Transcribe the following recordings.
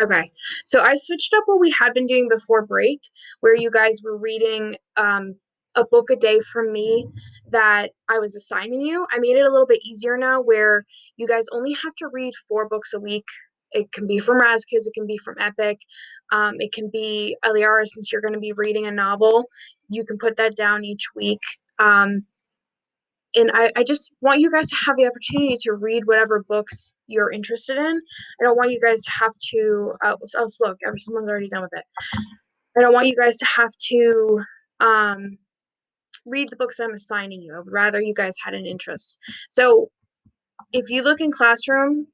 Okay. So I switched up what we had been doing before break, where you guys were reading a book a day from me that I was assigning you. I made it a little bit easier now where you guys only have to read 4 books a week. It can be from Raz Kids, it can be from Epic, it can be Eliara, since you're going to be reading a novel. You can put that down each week. And I just want you guys to have the opportunity to read whatever books you're interested in. I don't want you guys to have to. Look, someone's already done with it. I don't want you guys to have to um, read the books I'm assigning you. I would rather you guys had an interest. So if you look in Classroom,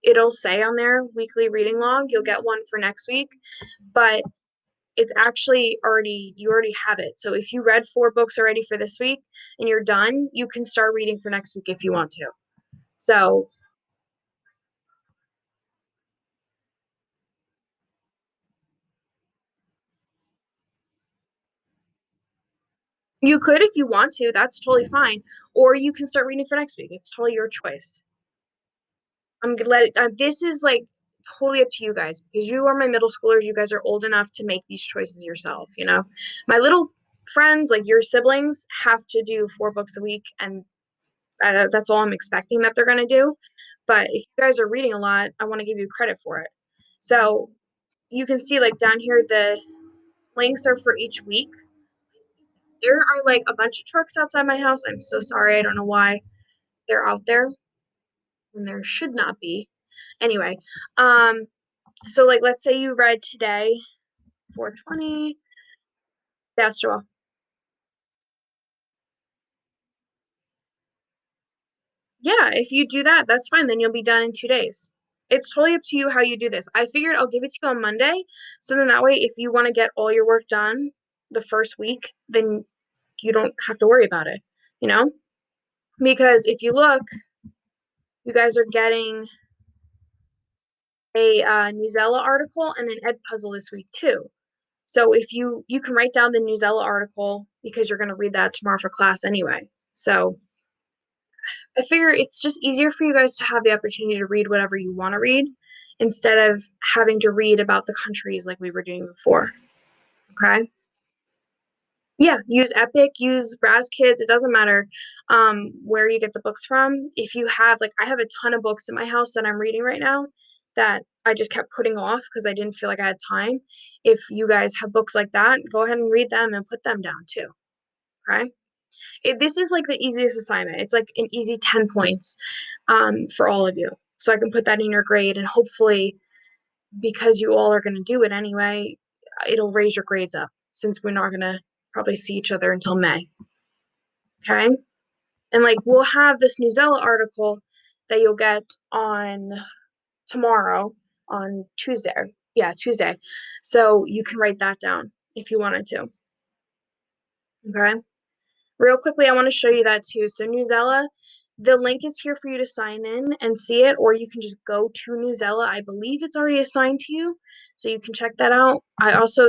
it'll say on there weekly reading log. You'll get one for next week, but it's actually you already have it. So if you read 4 books already for this week and you're done, you can start reading for next week if you want to. So you could if you want to, that's totally fine. Or you can start reading for next week. It's totally your choice. I'm gonna let it, this is like totally up to you guys because you are my middle schoolers. You guys are old enough to make these choices yourself, you know? My little friends, like your siblings, have to do 4 books a week, and that's all I'm expecting that they're gonna do. But if you guys are reading a lot, I want to give you credit for it. So you can see like down here, the links are for each week. There are like a bunch of trucks outside my house. I'm so sorry. I don't know why they're out there when there should not be. Anyway, um, so like let's say you read today 420. Yes, Joel. Yeah, if you do that, that's fine. Then you'll be done in 2 days. It's totally up to you how you do this. I figured I'll give it to you on Monday. So then that way, if you want to get all your work done the first week, then you don't have to worry about it, you know? Because if you look, you guys are getting a Newsella article and an Ed puzzle this week too. So if you can write down the Newsella article because you're going to read that tomorrow for class anyway. So I figure it's just easier for you guys to have the opportunity to read whatever you want to read instead of having to read about the countries like we were doing before. Okay. Yeah, use Epic, use Raz Kids. It doesn't matter where you get the books from. If you have, like, I have a ton of books in my house that I'm reading right now that I just kept putting off because I didn't feel like I had time. If you guys have books like that, go ahead and read them and put them down too. Okay. This is like the easiest assignment. It's like an easy 10 points for all of you. So I can put that in your grade, and hopefully, because you all are going to do it anyway, it'll raise your grades up since we're not going to probably see each other until May. Okay. And like we'll have this Newsella article that you'll get on tomorrow on Tuesday. Yeah, Tuesday. So you can write that down if you wanted to. Okay. Real quickly, I want to show you that too. So Newsella, the link is here for you to sign in and see it, or you can just go to Newsella. I believe it's already assigned to you, so you can check that out.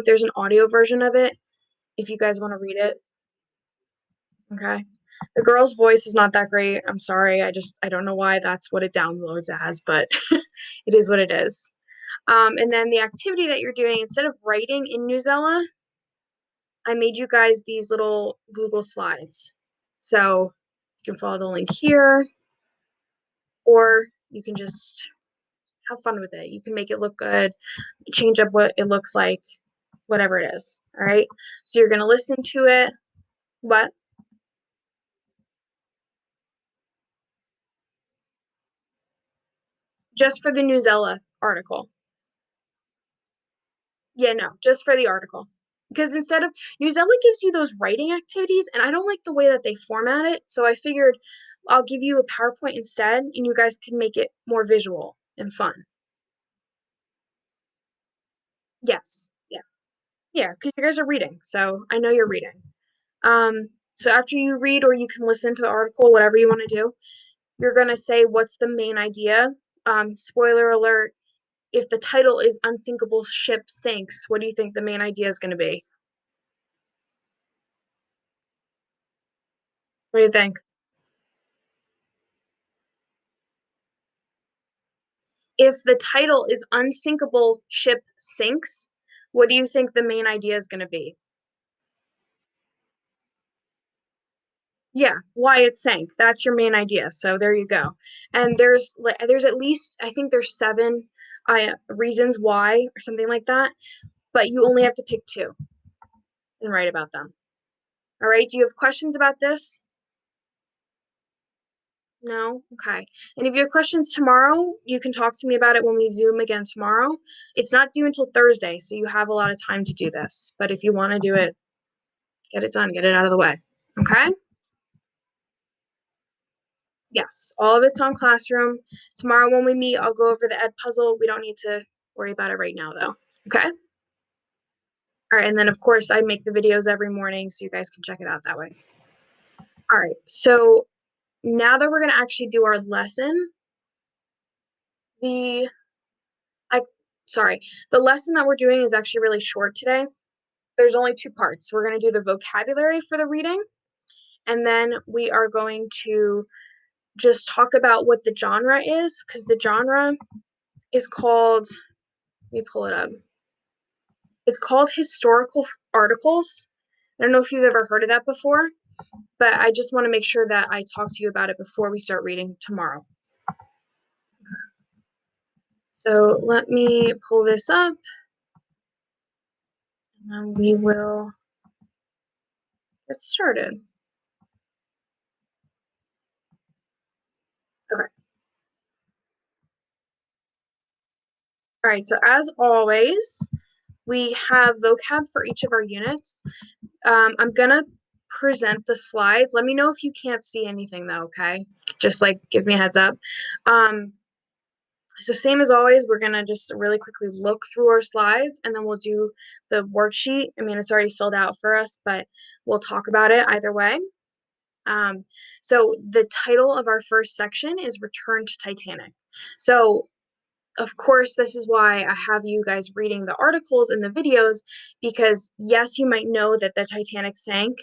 There's an audio version of it if you guys want to read it. Okay. The girl's voice is not that great. I'm sorry. I don't know why that's what it downloads as, but it is what it is. And then the activity that you're doing, instead of writing in Newsella, I made you guys these little Google slides. So you can follow the link here, or you can just have fun with it. You can make it look good, change up what it looks like, whatever it is. All right. So you're going to listen to it. What? Just for the Newsella article. Yeah, no, just for the article. Because instead of Newsella gives you those writing activities, and I don't like the way that they format it. So I figured I'll give you a PowerPoint instead, and you guys can make it more visual and fun. Yes. Yeah. Yeah, because you guys are reading. So I know you're reading. So after you read, or you can listen to the article, whatever you want to do, you're gonna say what's the main idea. Spoiler alert, if the title is Unsinkable Ship Sinks, what do you think the main idea is gonna be? What do you think? If the title is Unsinkable Ship Sinks, what do you think the main idea is going to be? Yeah, why it sank. That's your main idea. So there you go. And there's at least I think there's seven reasons why or something like that, but you only have to pick two and write about them. All right. Do you have questions about this? No? Okay. And if you have questions tomorrow, you can talk to me about it when we Zoom again tomorrow. It's not due until Thursday, so you have a lot of time to do this. But if you want to do it, get it done, get it out of the way. Okay? Yes, all of it's on Classroom. Tomorrow when we meet, I'll go over the ed puzzle. We don't need to worry about it right now, though. Okay? All right. And then, of course, I make the videos every morning so you guys can check it out that way. All right. So now that we're going to actually do our lesson, the I sorry, the lesson that we're doing is actually really short today. There's only two parts. We're going to do the vocabulary for the reading, and then we are going to just talk about what the genre is, because the genre is called, let me pull it up. It's called historical articles. I don't know if you've ever heard of that before, but I just want to make sure that I talk to you about it before we start reading tomorrow. So let me pull this up, and we will get started. Okay. All right, so as always, we have vocab for each of our units. I'm gonna present the slides. Let me know if you can't see anything though, okay? Just like give me a heads up. So same as always, we're gonna just really quickly look through our slides and then we'll do the worksheet. I mean, it's already filled out for us, but we'll talk about it either way. Um, so the title of our first section is Return to Titanic. So of course, this is why I have you guys reading the articles and the videos, because yes, you might know that the Titanic sank,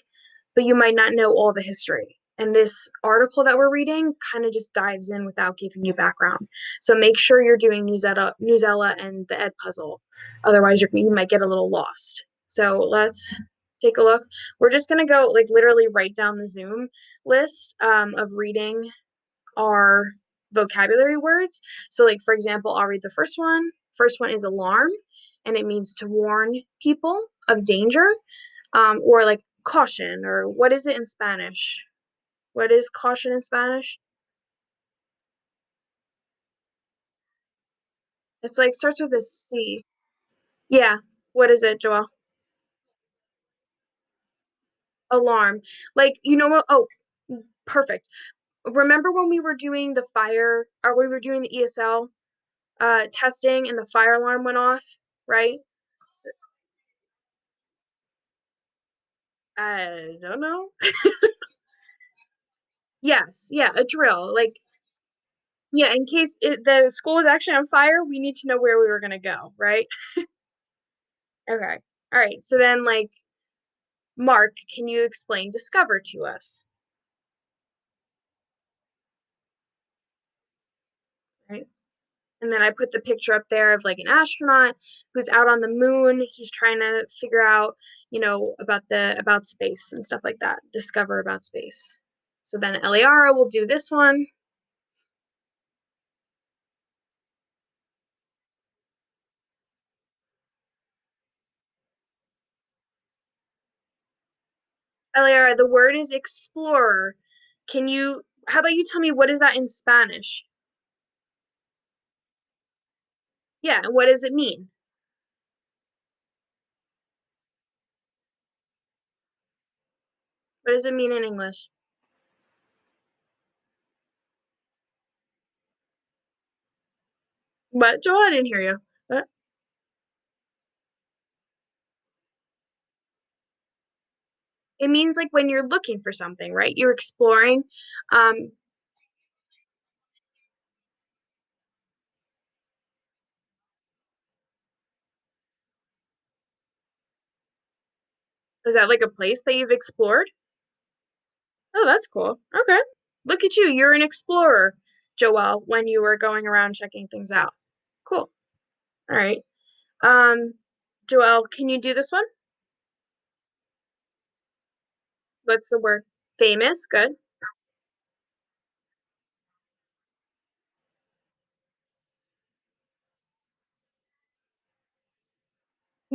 but you might not know all the history. And this article that we're reading kind of just dives in without giving you background. So make sure you're doing Newsella and the Ed puzzle. Otherwise, you might get a little lost. So let's take a look. We're just going to go like literally write down the Zoom list of reading our vocabulary words. So, like, for example, I'll read the first one. First one is alarm, and it means to warn people of danger, or like caution, or what is it in Spanish? What is caution in Spanish? It's like starts with a C. Yeah. What is it, Joelle? Alarm. Like, you know what? Oh, perfect. Remember when we were doing the fire, or we were doing the ESL testing and the fire alarm went off, right? I don't know. Yes, yeah, a drill. Like, yeah, in case the school was actually on fire, we need to know where we were gonna go, right? Okay. All right. So then, like, Mark, can you explain discover to us? Right. And then I put the picture up there of like an astronaut who's out on the moon. He's trying to figure out, about space and stuff like that. Discover about space. So then Eliara will do this one. Eliara, the word is explorer. How about you tell me what is that in Spanish? Yeah, and what does it mean? What does it mean in English? What, Joel? I didn't hear you. What? It means like when you're looking for something, right? You're exploring. Um, is that like a place that you've explored? Oh, that's cool. Okay. Look at you. You're an explorer, Joelle, when you were going around checking things out. Cool. All right. Um, Joelle, can you do this one? What's the word? Famous. Good.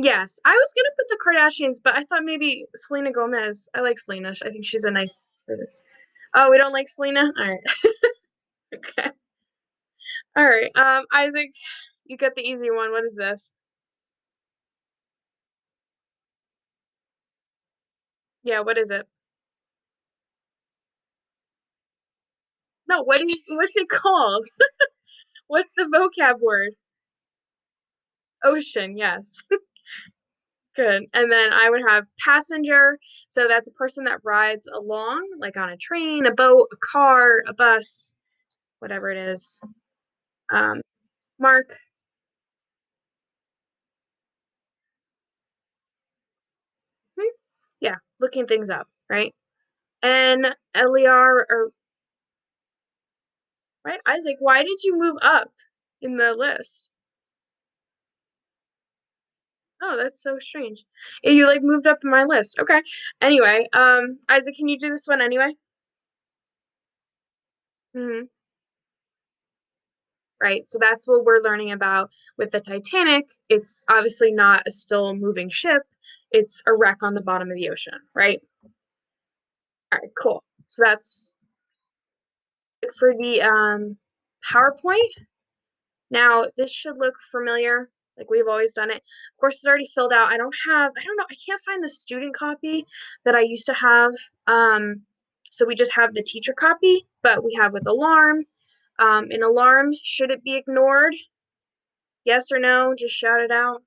Yes, I was gonna put the Kardashians, but I thought maybe Selena Gomez. I like Selena. I think she's a nice. Oh, we don't like Selena? All right. Okay. All right. Isaac, you get the easy one. What is this? Yeah, what is it? No, what's it called? What's the vocab word? Ocean, yes. Good. And then I would have passenger. So that's a person that rides along, like on a train, a boat, a car, a bus, whatever it is. Um, Mark. Hmm? Yeah, looking things up, right? And Eliar or right, Isaac, why did you move up in the list? Oh, that's so strange. You like moved up in my list. Okay. Anyway, Isaac, can you do this one anyway? Hmm. Right. So that's what we're learning about with the Titanic. It's obviously not a still moving ship. It's a wreck on the bottom of the ocean, right? All right, cool. So that's it for the PowerPoint. Now, this should look familiar, like we've always done it. Of course, it's already filled out. I don't know, I can't find the student copy that I used to have. So we just have the teacher copy, but we have with alarm. An alarm, should it be ignored? Yes or no? Just shout it out.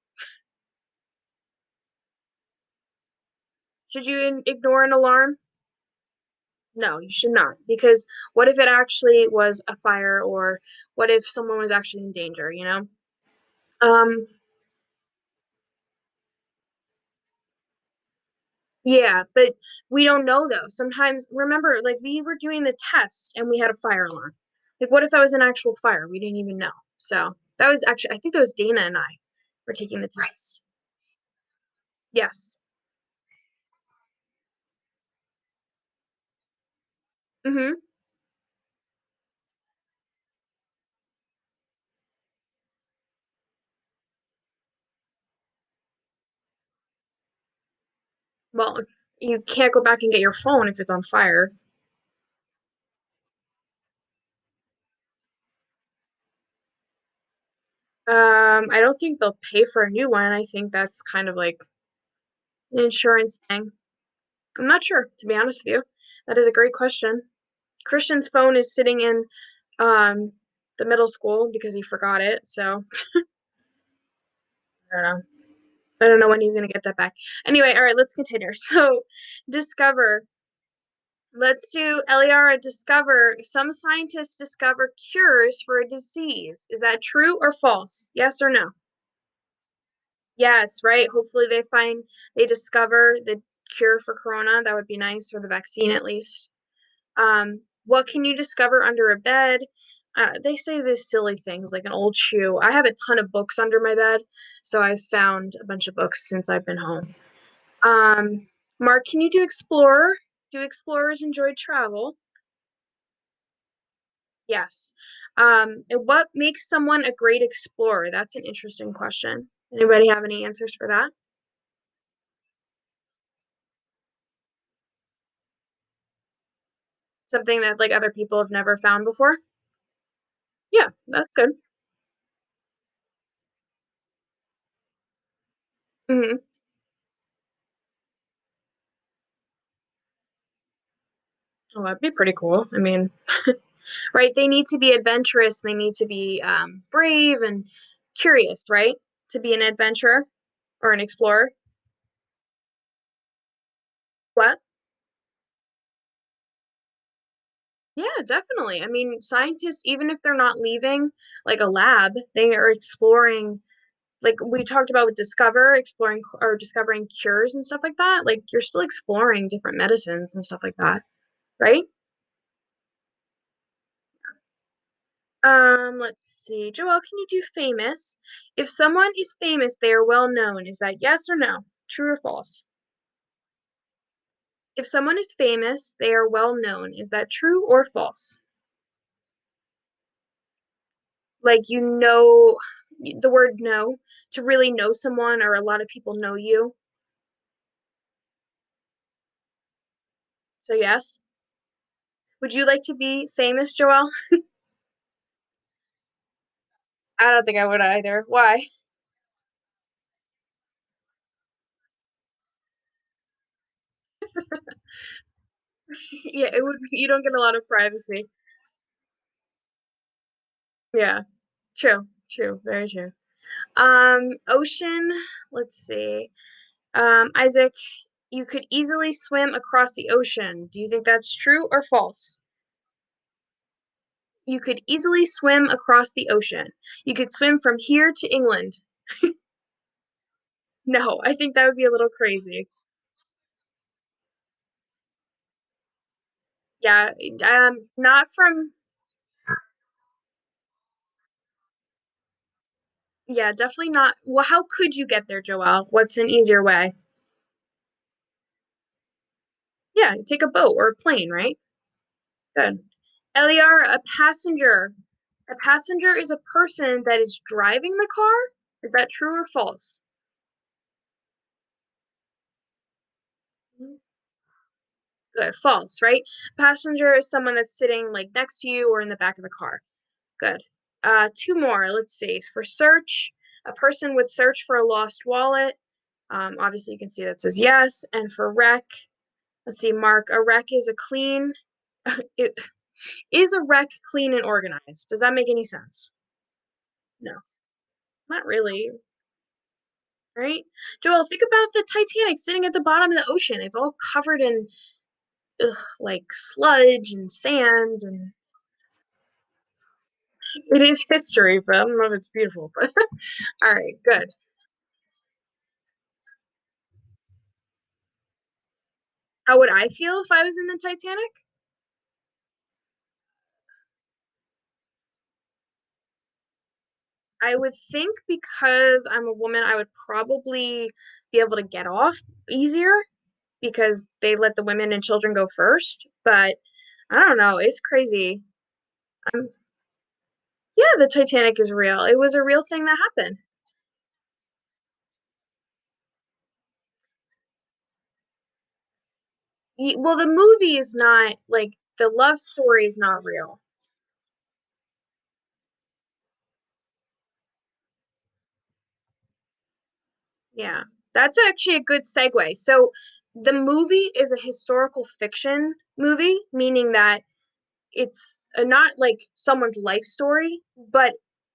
Should you ignore an alarm? No, you should not. Because what if it actually was a fire, or what if someone was actually in danger, you know? Um, Yeah, but we don't know though. Sometimes, remember, like we were doing the test and we had a fire alarm. Like, what if that was an actual fire? We didn't even know. So that was actually, I think that was Dana and I were taking the test. Yes. Mm-hmm. Well, if you can't go back and get your phone if it's on fire. I don't think they'll pay for a new one. I think that's kind of like an insurance thing. I'm not sure, to be honest with you. That is a great question. Christian's phone is sitting in um the middle school because he forgot it. So I don't know. I don't know when he's gonna get that back. Anyway, all right, let's continue. So discover. Let's do Eliara discover. Some scientists discover cures for a disease. Is that true or false? Yes or no? Yes, right? Hopefully they discover the cure for corona. That would be nice, or the vaccine at least. What can you discover under a bed? They say these silly things like an old shoe. I have a ton of books under my bed, so I've found a bunch of books since I've been home. Um, Mark, can you do explorer? Do explorers enjoy travel? Yes. And what makes someone a great explorer? That's an interesting question. Anybody have any answers for that? Something that like other people have never found before? Yeah, that's good. Hmm. Well, that'd be pretty cool. I mean, right? They need to be adventurous. They need to be brave and curious, right? To be an adventurer or an explorer. What? Yeah, definitely. I mean, scientists, even if they're not leaving like a lab, they are exploring, like we talked about with Discover, exploring or discovering cures and stuff like that. Like you're still exploring different medicines and stuff like that, right? Let's see. Joelle, can you do famous? If someone is famous, they are well known. Is that yes or no? True or false? If someone is famous, they are well known. Is that true or false? Like the word know, to really know someone or a lot of people know you. So yes. Would you like to be famous, Joelle? I don't think I would either. Why? Yeah, it would you don't get a lot of privacy. Yeah. True. True. Very true. Ocean, let's see. Isaac, you could easily swim across the ocean. Do you think that's true or false? You could easily swim across the ocean. You could swim from here to England. No, I think that would be a little crazy. Yeah, not from, yeah, definitely not. Well, how could you get there, Joelle? What's an easier way? Yeah, take a boat or a plane, right? Good. Eliar, a passenger. A passenger is a person that is driving the car. Is that true or false? Good. False, right? Passenger is someone that's sitting like next to you or in the back of the car. Good. Two more. Let's see. For search, a person would search for a lost wallet. Obviously, you can see that says yes. And for wreck, let's see, Mark, a wreck is a clean. It, is a wreck clean and organized? Does that make any sense? No, not really, right? Joel, think about the Titanic sitting at the bottom of the ocean. It's all covered in like sludge and sand, and it is history, but I don't know if it's beautiful. But all right, good. How would I feel if I was in the Titanic? I would think because I'm a woman, I would probably be able to get off easier because they let the women and children go first. But I don't know. It's crazy. Um, yeah, the Titanic is real. It was a real thing that happened. Well, the movie is not like the love story is not real. Yeah, that's actually a good segue. So the movie is a historical fiction movie, meaning that it's not like someone's life story, but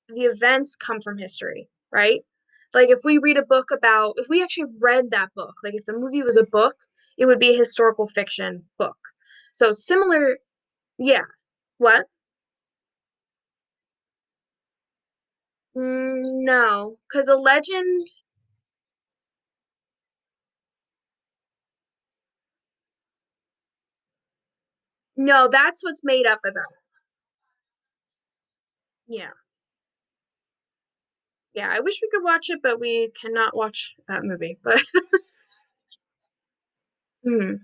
the events come from history, right? Like if we read a book about, if we actually read that book, like if the movie was a book, it would be a historical fiction book. So similar, yeah. What? No, because a legend, no, that's what's made up about. Yeah. Yeah, I wish we could watch it, but we cannot watch that movie. But hmm.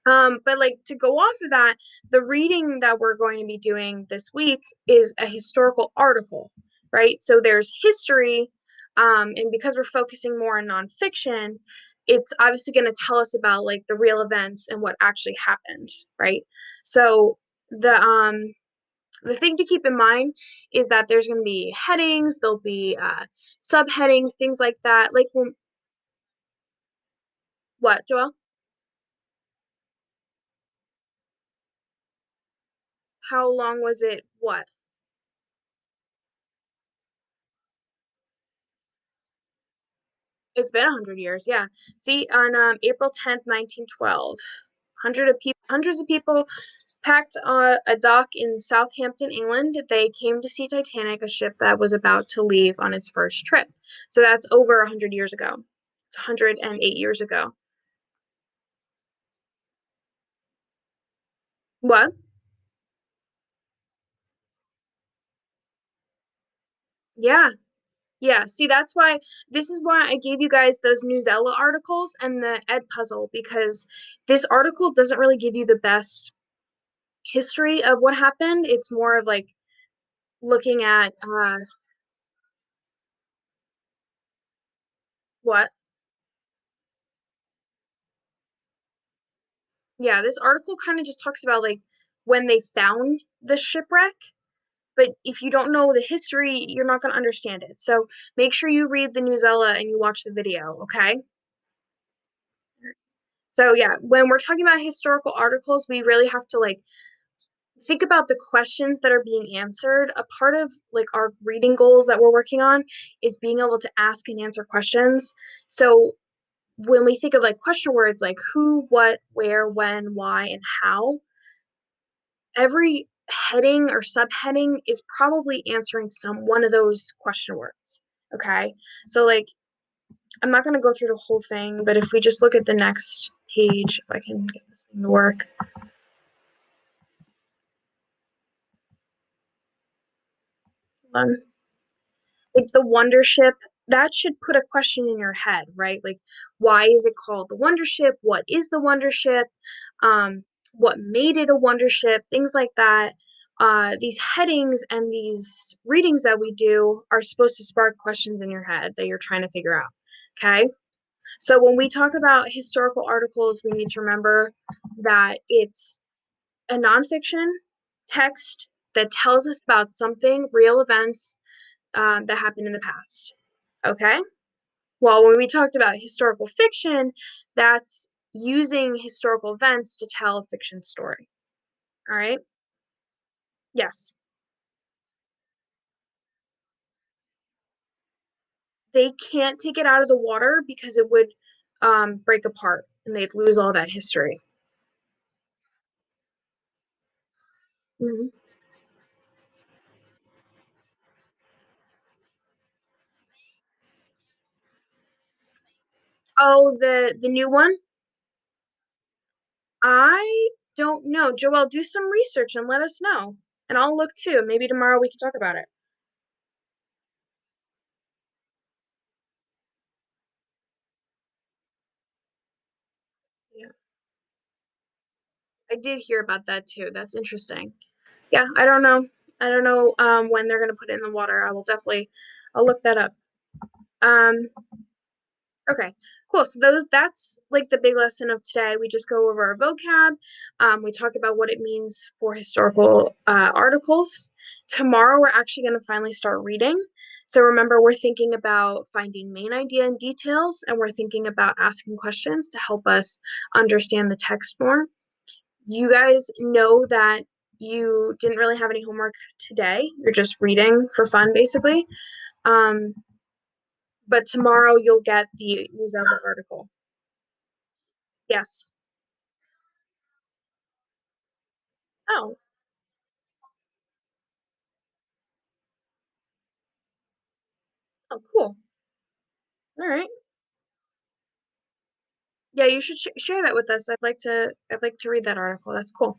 But like to go off of that, the reading that we're going to be doing this week is a historical article, right? So there's history, and because we're focusing more on nonfiction, it's obviously going to tell us about like the real events and what actually happened, right? So the thing to keep in mind is that there's going to be headings, there'll be subheadings, things like that. Like what, Joel? How long was it? What? It's been 100 years, yeah. See, on April 10th, 1912, hundreds of people packed a dock in Southampton, England. They came to see Titanic, a ship that was about to leave on its first trip. So that's over 100 years ago. It's 108 years ago. What? Yeah. Yeah, see, that's why this is why I gave you guys those Newsella articles and the Ed puzzle because this article doesn't really give you the best history of what happened. It's more of like looking at what? Yeah, this article kind of just talks about like when they found the shipwreck, but if you don't know the history, you're not going to understand it. So make sure you read the Newsella and you watch the video, okay? So yeah, when we're talking about historical articles, we really have to like think about the questions that are being answered. A part of like our reading goals that we're working on is being able to ask and answer questions. So when we think of like question words like who, what, where, when, why, and how, every heading or subheading is probably answering some one of those question words. Okay. So like I'm not gonna go through the whole thing, but if we just look at the next page, if I can get this thing to work. Like the Wonder Ship, that should put a question in your head, right? Like, why is it called the Wonder Ship? What is the Wonder Ship? Um, what made it a Wonder Ship? Things like that. These headings and these readings that we do are supposed to spark questions in your head that you're trying to figure out. Okay. So when we talk about historical articles, we need to remember that it's a nonfiction text that tells us about something, real events that happened in the past. Okay? Well, when we talked about historical fiction, that's using historical events to tell a fiction story. All right? Yes. They can't take it out of the water because it would break apart and they'd lose all that history. Mm-hmm. Oh, the new one? I don't know. Joelle, do some research and let us know. And I'll look too. Maybe tomorrow we can talk about it. Yeah. I did hear about that too. That's interesting. Yeah, I don't know. I don't know when they're gonna put it in the water. I'll look that up. Um, okay, cool. So that's like the big lesson of today. We just go over our vocab. We talk about what it means for historical articles. Tomorrow we're actually gonna finally start reading. So remember, we're thinking about finding main idea and details, and we're thinking about asking questions to help us understand the text more. You guys know that you didn't really have any homework today. You're just reading for fun, basically. Um, but tomorrow you'll get the Uzella article. Yes. Oh, oh, cool. All right. Yeah, you should share that with us. I'd like to read that article. That's cool.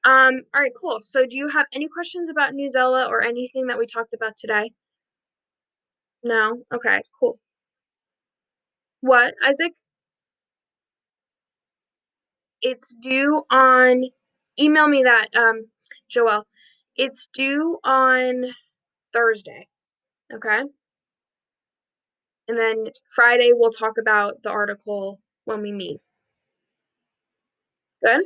All right, cool. So, do you have any questions about Newsella or anything that we talked about today? No. Okay, cool. What, Isaac? It's due on. Email me that, Joelle. It's due on Thursday. Okay. And then Friday, we'll talk about the article when we meet. Good?